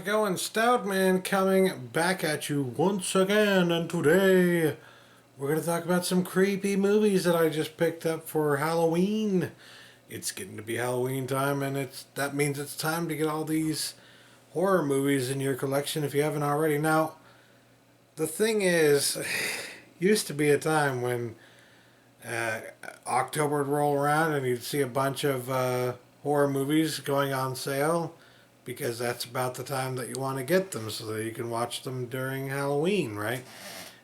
it going? Stoud Man coming back at you once again, and today we're going to talk about some creepy movies that I just picked up for Halloween. It's getting to be Halloween time, and that means it's time to get all these horror movies in your collection if you haven't already. Now, the thing is, used to be a time when October would roll around and you'd see a bunch of horror movies going on sale, because that's about the time that you want to get them so that you can watch them during Halloween, right?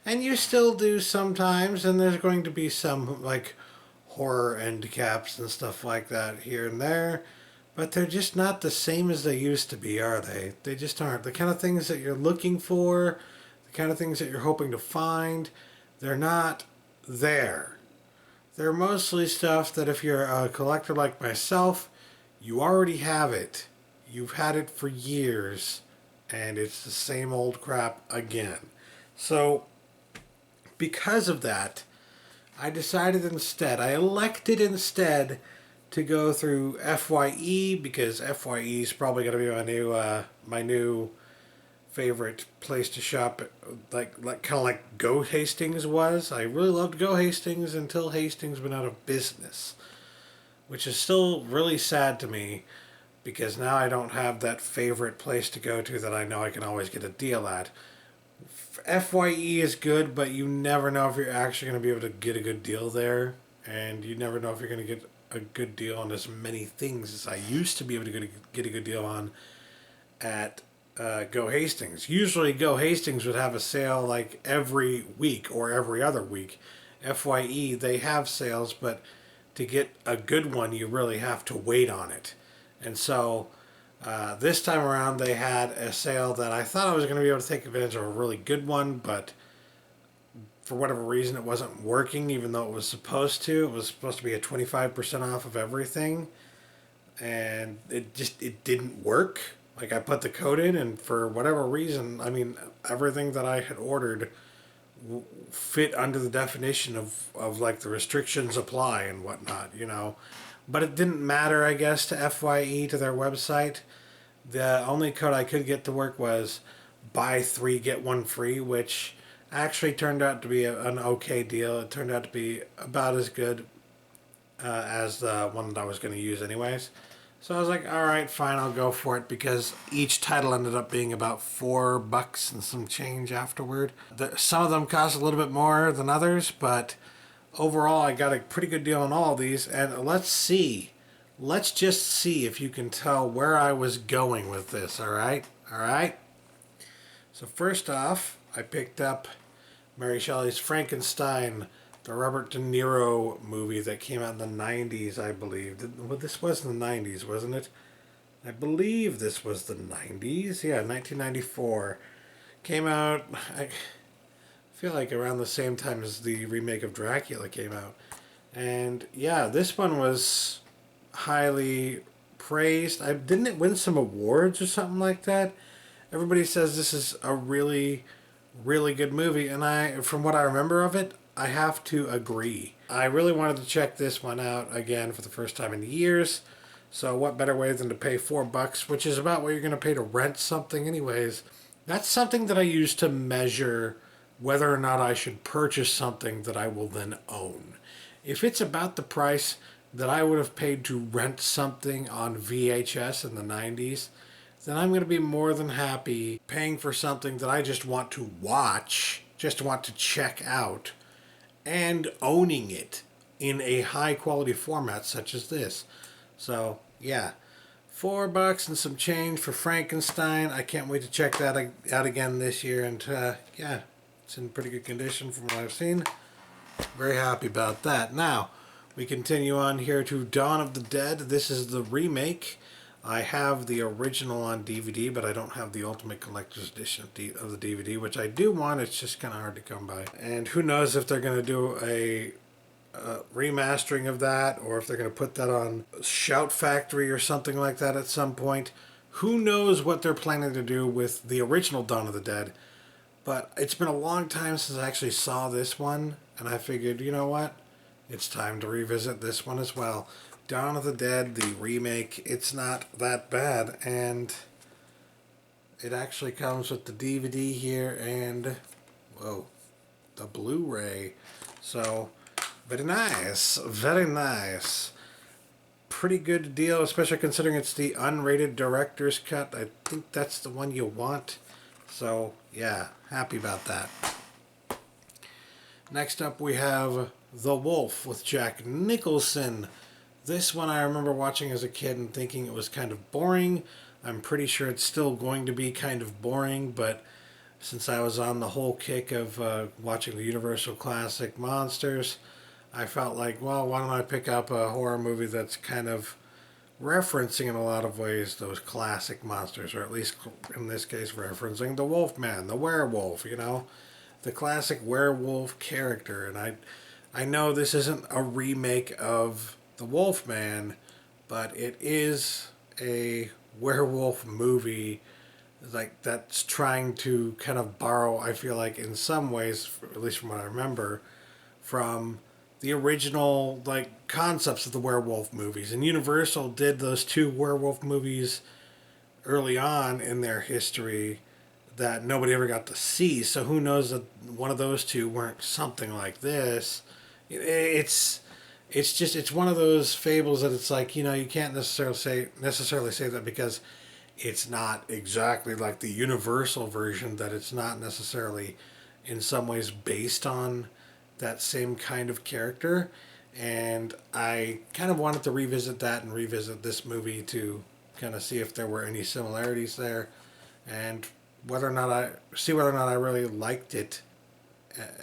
And you still do sometimes, and there's going to be some like horror end caps and stuff like that here and there, but they're just not the same as they used to be, are they? They just aren't. The kind of things that you're looking for, the kind of things that you're hoping to find, they're not there. They're mostly stuff that if you're a collector like myself, you already have it. You've had it for years, and it's the same old crap again. So, because of that, I elected instead to go through FYE, because FYE is probably going to be my new favorite place to shop, like kind of like Go Hastings was. I really loved Go Hastings until Hastings went out of business, which is still really sad to me, because now I don't have that favorite place to go to that I know I can always get a deal at. FYE is good, but you never know if you're actually going to be able to get a good deal there, and you never know if you're going to get a good deal on as many things as I used to be able to get a good deal on at Go Hastings. Usually Go Hastings would have a sale like every week or every other week. FYE, they have sales, but to get a good one you really have to wait on it. And so this time around they had a sale that I thought I was going to be able to take advantage of a really good one, but for whatever reason it wasn't working, even though it was supposed to. It was supposed to be a 25% off of everything, and it didn't work. Like, I put the code in, and for whatever reason, I mean, everything that I had ordered fit under the definition of like the restrictions apply and whatnot, you know. But it didn't matter, I guess, to FYE, to their website. The only code I could get to work was buy 3 get 1 free, which actually turned out to be an okay deal. It turned out to be about as good as the one that I was going to use anyways. So I was like, alright, fine, I'll go for it, because each title ended up being about $4 and some change afterward. Some of them cost a little bit more than others, but overall I got a pretty good deal on all of these. And let's just see if you can tell where I was going with this. Alright? So first off, I picked up Mary Shelley's Frankenstein, the Robert De Niro movie that came out in the 90s, I believe. Well, this was in the 90s, wasn't it? I believe this was the 90s. Yeah, 1994. Came out, I feel like, around the same time as the remake of Dracula came out. And yeah, this one was highly praised. Didn't it win some awards or something like that? Everybody says this is a really, really good movie, and from what I remember of it, I have to agree. I really wanted to check this one out again for the first time in years, so what better way than to pay $4, which is about what you're going to pay to rent something anyways. That's something that I use to measure whether or not I should purchase something that I will then own. If it's about the price that I would have paid to rent something on VHS in the 90s, then I'm going to be more than happy paying for something that I just want to watch, just want to check out, and owning it in a high quality format such as this. So yeah, $4 and some change for Frankenstein. I can't wait to check that out again this year, and yeah, it's in pretty good condition from what I've seen. Very happy about that. Now we continue on here to Dawn of the Dead. This is the remake. I have the original on DVD, but I don't have the Ultimate Collector's Edition of the DVD, which I do want. It's just kind of hard to come by. And who knows if they're going to do a remastering of that, or if they're going to put that on Shout Factory or something like that at some point. Who knows what they're planning to do with the original Dawn of the Dead. But it's been a long time since I actually saw this one, and I figured, you know what? It's time to revisit this one as well. Dawn of the Dead, the remake, it's not that bad, and it actually comes with the DVD here and, whoa, the Blu-ray. So, very nice, very nice. Pretty good deal, especially considering it's the unrated director's cut. I think that's the one you want. So, yeah, happy about that. Next up we have The Wolf with Jack Nicholson. This one I remember watching as a kid and thinking it was kind of boring. I'm pretty sure it's still going to be kind of boring, but since I was on the whole kick of watching the Universal Classic Monsters, I felt like, well, why don't I pick up a horror movie that's kind of referencing in a lot of ways those classic monsters, or at least in this case referencing the Wolfman, the werewolf, you know, the classic werewolf character. And I know this isn't a remake of the Wolfman, but it is a werewolf movie like that's trying to kind of borrow, I feel like in some ways, at least from what I remember, from the original like concepts of the werewolf movies. And Universal did those two werewolf movies early on in their history that nobody ever got to see. So who knows that one of those two weren't something like this. It's one of those fables that it's like, you know, you can't necessarily say that because it's not exactly like the Universal version, that it's not necessarily in some ways based on that same kind of character. And I kind of wanted to revisit that and revisit this movie to kind of see if there were any similarities there, and whether or not I really liked it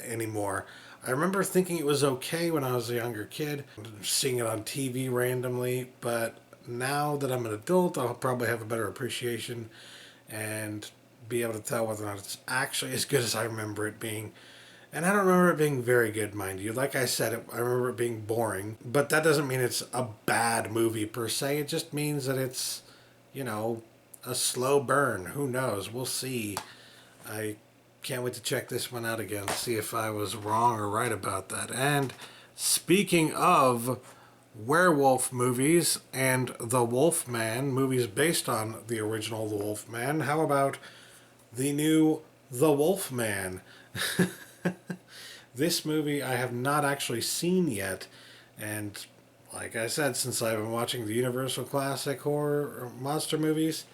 anymore. I remember thinking it was okay when I was a younger kid, seeing it on TV randomly, but now that I'm an adult, I'll probably have a better appreciation and be able to tell whether or not it's actually as good as I remember it being. And I don't remember it being very good, mind you. Like I said, I remember it being boring, but that doesn't mean it's a bad movie per se. It just means that it's, you know, a slow burn. Who knows? We'll see. I can't wait to check this one out again, see if I was wrong or right about that. And speaking of werewolf movies and The Wolfman, movies based on the original The Wolfman, how about the new The Wolfman? This movie I have not actually seen yet, and like I said, since I've been watching the Universal Classic horror monster movies,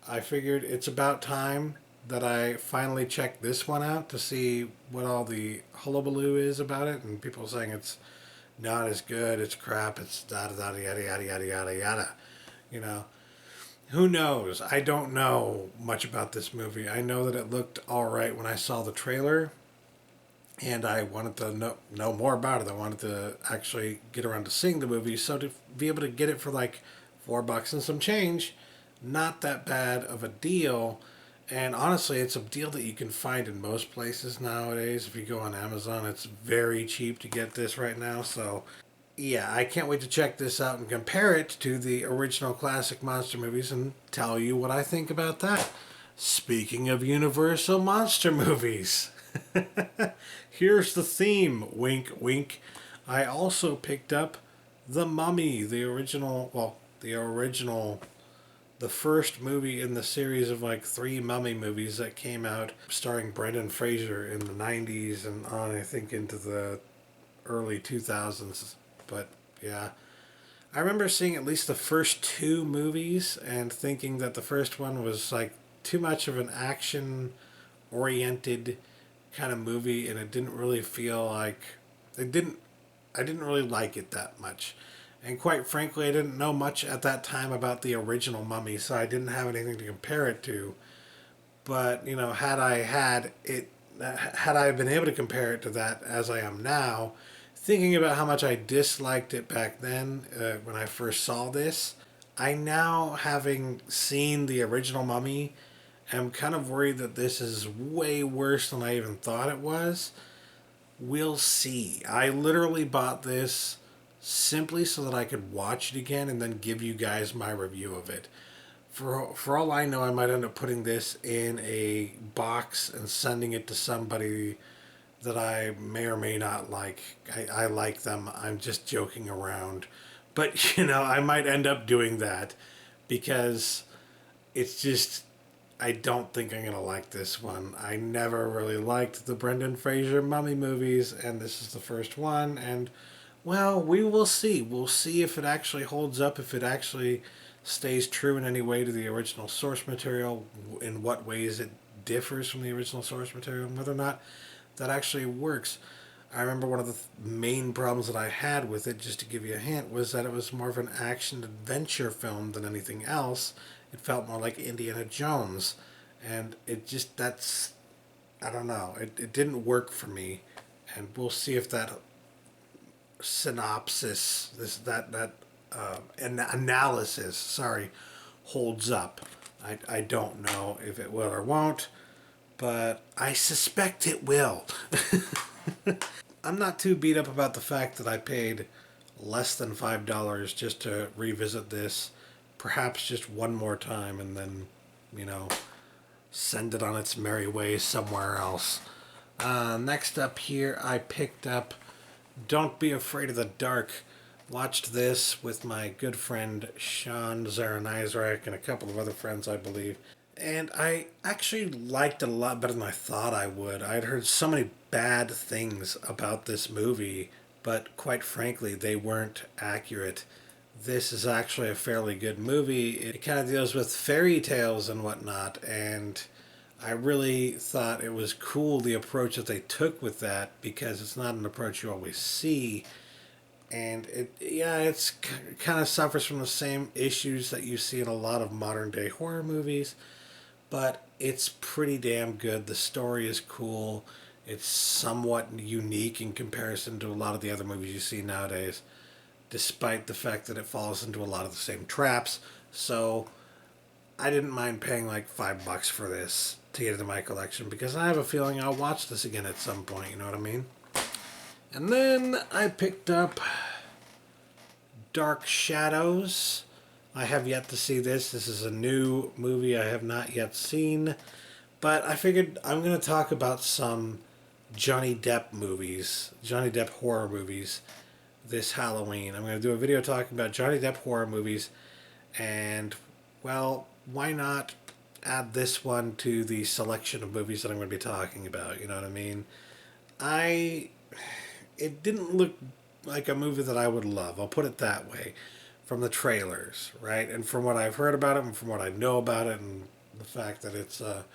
I figured it's about time that I finally check this one out to see what all the hullabaloo is about it, and people saying it's not as good, it's crap, it's da da da yada yada yada yada yada. You know, who knows? I don't know much about this movie. I know that it looked alright when I saw the trailer, and I wanted to know more about it. I wanted to actually get around to seeing the movie, so to be able to get it for like $4 and some change, not that bad of a deal. And honestly, it's a deal that you can find in most places nowadays. If you go on Amazon, it's very cheap to get this right now. So, yeah, I can't wait to check this out and compare it to the original classic monster movies and tell you what I think about that. Speaking of Universal monster movies, here's the theme, wink, wink. I also picked up The Mummy, the original, the first movie in the series of like 3 mummy movies that came out starring Brendan Fraser in the 90s and on, I think, into the early 2000s. But yeah, I remember seeing at least the first 2 movies and thinking that the first one was like too much of an action oriented kind of movie, and it didn't really feel like I didn't really like it that much. And quite frankly, I didn't know much at that time about the original Mummy, so I didn't have anything to compare it to. But, you know, had I been able to compare it to that as I am now, thinking about how much I disliked it back then when I first saw this, I now, having seen the original Mummy, am kind of worried that this is way worse than I even thought it was. We'll see. I literally bought this simply so that I could watch it again and then give you guys my review of it. For all I know, I might end up putting this in a box and sending it to somebody that I may or may not like. I like them. I'm just joking around. But, you know, I might end up doing that because it's just, I don't think I'm gonna like this one. I never really liked the Brendan Fraser mummy movies, and this is the first one. And well, we will see. We'll see if it actually holds up, if it actually stays true in any way to the original source material, in what ways it differs from the original source material, and whether or not that actually works. I remember one of the main problems that I had with it, just to give you a hint, was that it was more of an action adventure film than anything else. It felt more like Indiana Jones. And it just, that's, I don't know, it didn't work for me. And we'll see if that synopsis, an analysis, sorry, holds up. I don't know if it will or won't, but I suspect it will. I'm not too beat up about the fact that I paid less than $5 just to revisit this, perhaps just one more time, and then, you know, send it on its merry way somewhere else. Next up here, I picked up Don't Be Afraid of the Dark. Watched this with my good friend Sean Zaranizrak and a couple of other friends, I believe. And I actually liked it a lot better than I thought I would. I'd heard so many bad things about this movie, but quite frankly, they weren't accurate. This is actually a fairly good movie. It kind of deals with fairy tales and whatnot, and I really thought it was cool the approach that they took with that, because it's not an approach you always see. And it's kind of suffers from the same issues that you see in a lot of modern day horror movies, but it's pretty damn good. The story is cool. It's somewhat unique in comparison to a lot of the other movies you see nowadays, despite the fact that it falls into a lot of the same traps. So I didn't mind paying like $5 for this to get into my collection, because I have a feeling I'll watch this again at some point, you know what I mean? And then I picked up Dark Shadows. I have yet to see this. This is a new movie I have not yet seen. But I figured I'm going to talk about some Johnny Depp movies, Johnny Depp horror movies this Halloween. I'm going to do a video talking about Johnny Depp horror movies. And, well, why not add this one to the selection of movies that I'm going to be talking about? You know what I mean? It didn't look like a movie that I would love. I'll put it that way, from the trailers, right? And from what I've heard about it, and from what I know about it, and the fact that it's a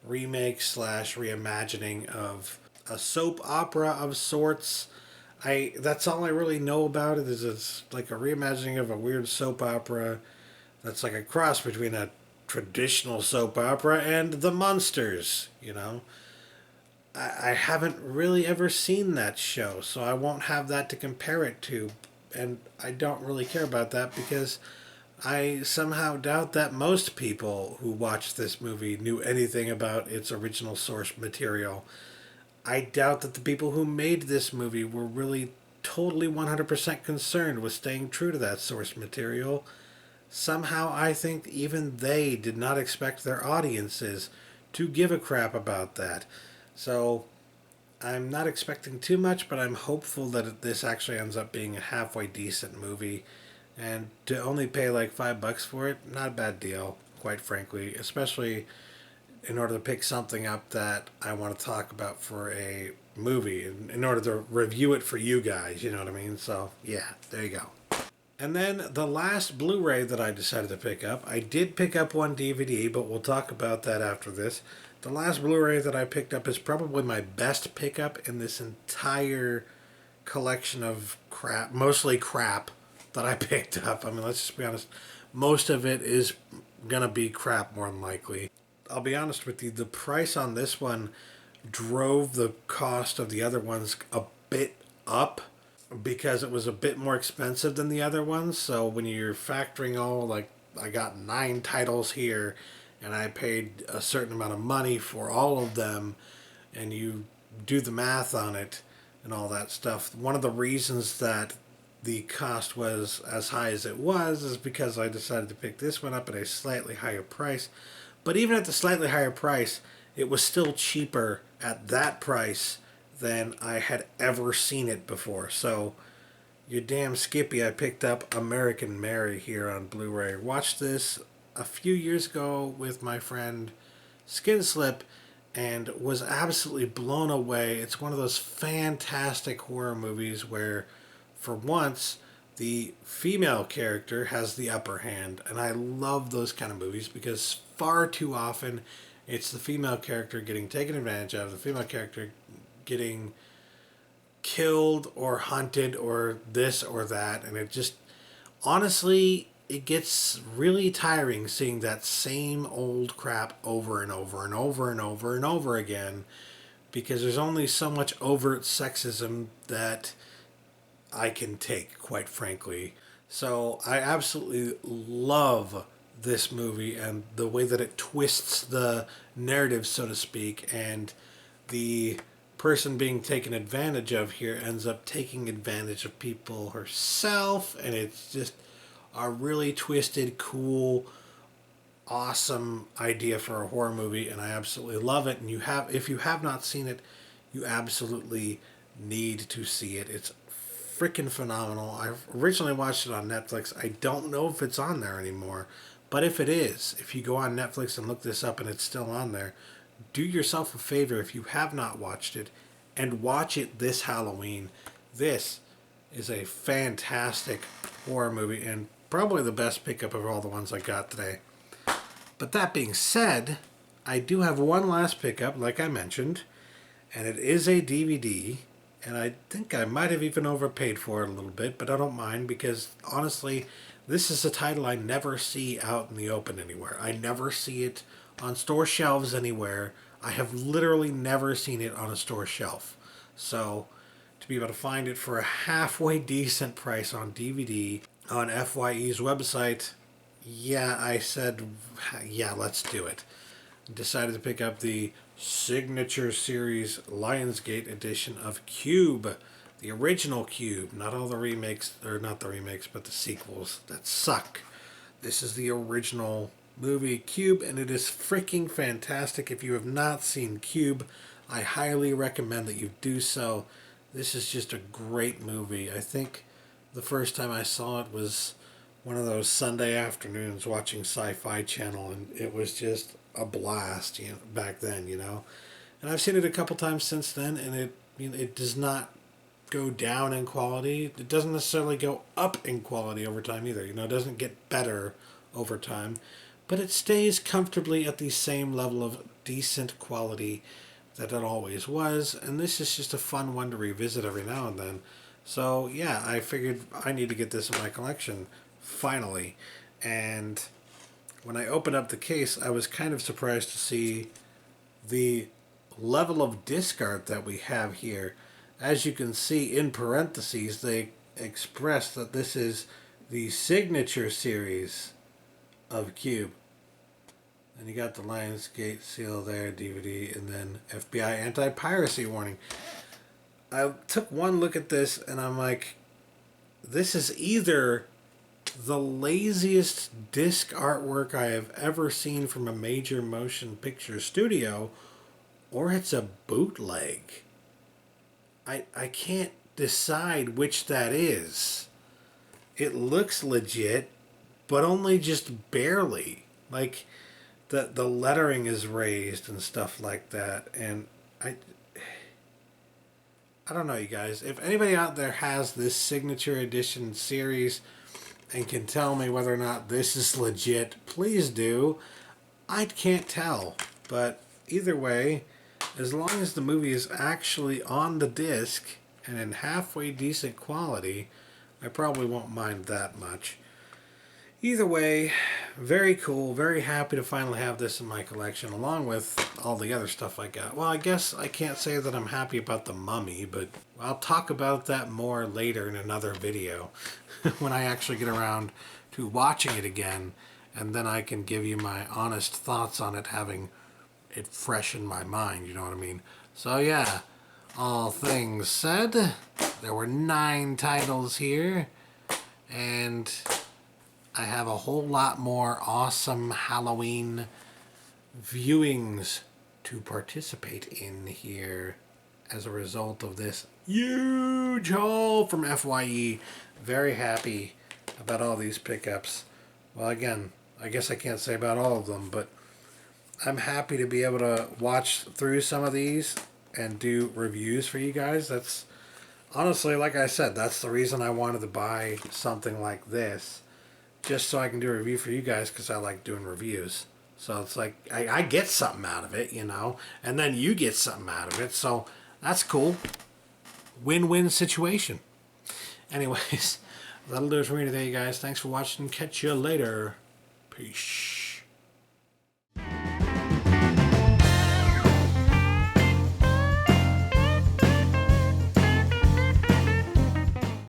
remake slash reimagining of a soap opera of sorts. That's all I really know about it, is it's like a reimagining of a weird soap opera that's like a cross between a traditional soap opera and The Munsters, you know? I haven't really ever seen that show, so I won't have that to compare it to. And I don't really care about that, because I somehow doubt that most people who watched this movie knew anything about its original source material. I doubt that the people who made this movie were really totally 100% concerned with staying true to that source material. Somehow I think even they did not expect their audiences to give a crap about that. So I'm not expecting too much, but I'm hopeful that this actually ends up being a halfway decent movie. And to only pay like $5 for it, not a bad deal, quite frankly, especially in order to pick something up that I want to talk about for a movie, in order to review it for you guys, you know what I mean? So, yeah, there you go. And then the last Blu-ray that I decided to pick up, I did pick up one DVD, but we'll talk about that after this. The last Blu-ray that I picked up is probably my best pickup in this entire collection of crap, mostly crap, that I picked up. I mean, let's just be honest. Most of it is going to be crap, more than likely. I'll be honest with you, the price on this one drove the cost of the other ones a bit up, because it was a bit more expensive than the other ones. So when you're factoring all, like, I got 9 titles here, and I paid a certain amount of money for all of them, and you do the math on it and all that stuff. One of the reasons that the cost was as high as it was is because I decided to pick this one up at a slightly higher price. But even at the slightly higher price, it was still cheaper at that price than I had ever seen it before. So, you damn Skippy, I picked up American Mary here on Blu-ray. Watched this a few years ago with my friend Skin Slip and was absolutely blown away. It's one of those fantastic horror movies where, for once, the female character has the upper hand. And I love those kind of movies because far too often it's the female character getting taken advantage of, the female character getting killed or hunted or this or that. And it just, honestly, it gets really tiring seeing that same old crap over and over and over and over and over again because there's only so much overt sexism that I can take, quite frankly. So I absolutely love this movie and the way that it twists the narrative, so to speak, and the person being taken advantage of here ends up taking advantage of people herself, and it's just a really twisted, cool, awesome idea for a horror movie, and I absolutely love it. And if you have not seen it, you absolutely need to see it. It's freaking phenomenal. I originally watched it on Netflix. I don't know if it's on there anymore, but if it is, if you go on Netflix and look this up and it's still on there, do yourself a favor if you have not watched it and watch it this Halloween. This is a fantastic horror movie and probably the best pickup of all the ones I got today. But that being said, I do have one last pickup, like I mentioned, and it is a DVD, and I think I might have even overpaid for it a little bit, but I don't mind because, honestly, this is a title I never see out in the open anywhere. I never see it on store shelves anywhere. I have literally never seen it on a store shelf. So, to be able to find it for a halfway decent price on DVD on FYE's website, yeah, I said, yeah, let's do it. Decided to pick up the Signature Series Lionsgate edition of Cube. The original Cube, not all the remakes, or not the remakes, but the sequels that suck. This is the original movie Cube, and it is freaking fantastic. If you have not seen Cube, I highly recommend that you do so. This is just a great movie. I think the first time I saw it was one of those Sunday afternoons watching Sci-Fi Channel, and it was just a blast, back then, And I've seen it a couple times since then, and it does not go down in quality. It doesn't necessarily go up in quality over time either. It doesn't get better over time, but it stays comfortably at the same level of decent quality that it always was, and this is just a fun one to revisit every now and then. So yeah, I figured I need to get this in my collection, finally. And when I opened up the case, I was kind of surprised to see the level of disc art that we have here. As you can see in parentheses, they express that this is the Signature Series of Cube. And you got the Lionsgate seal there, DVD, and then FBI anti-piracy warning. I took one look at this and I'm like, this is either the laziest disc artwork I have ever seen from a major motion picture studio, or it's a bootleg. I can't decide which that is. It looks legit, but only just barely. Like, the lettering is raised and stuff like that, and I don't know, you guys. If anybody out there has this Signature Edition series and can tell me whether or not this is legit, please do. I can't tell, but either way, as long as the movie is actually on the disc and in halfway decent quality, I probably won't mind that much. Either way, very cool, very happy to finally have this in my collection, along with all the other stuff I got. Well, I guess I can't say that I'm happy about the Mummy, but I'll talk about that more later in another video, when I actually get around to watching it again, and then I can give you my honest thoughts on it, having it fresh in my mind, you know what I mean? So yeah, all things said, there were 9 titles here, and I have a whole lot more awesome Halloween viewings to participate in here as a result of this huge haul from FYE. Very happy about all these pickups. Well, again, I guess I can't say about all of them, but I'm happy to be able to watch through some of these and do reviews for you guys. That's honestly, like I said, that's the reason I wanted to buy something like this, just so I can do a review for you guys, because I like doing reviews. So it's like I get something out of it, you know, and then you get something out of it. So that's cool. Win-win situation. Anyways, that'll do it for me today, guys. Thanks for watching. Catch you later. Peace.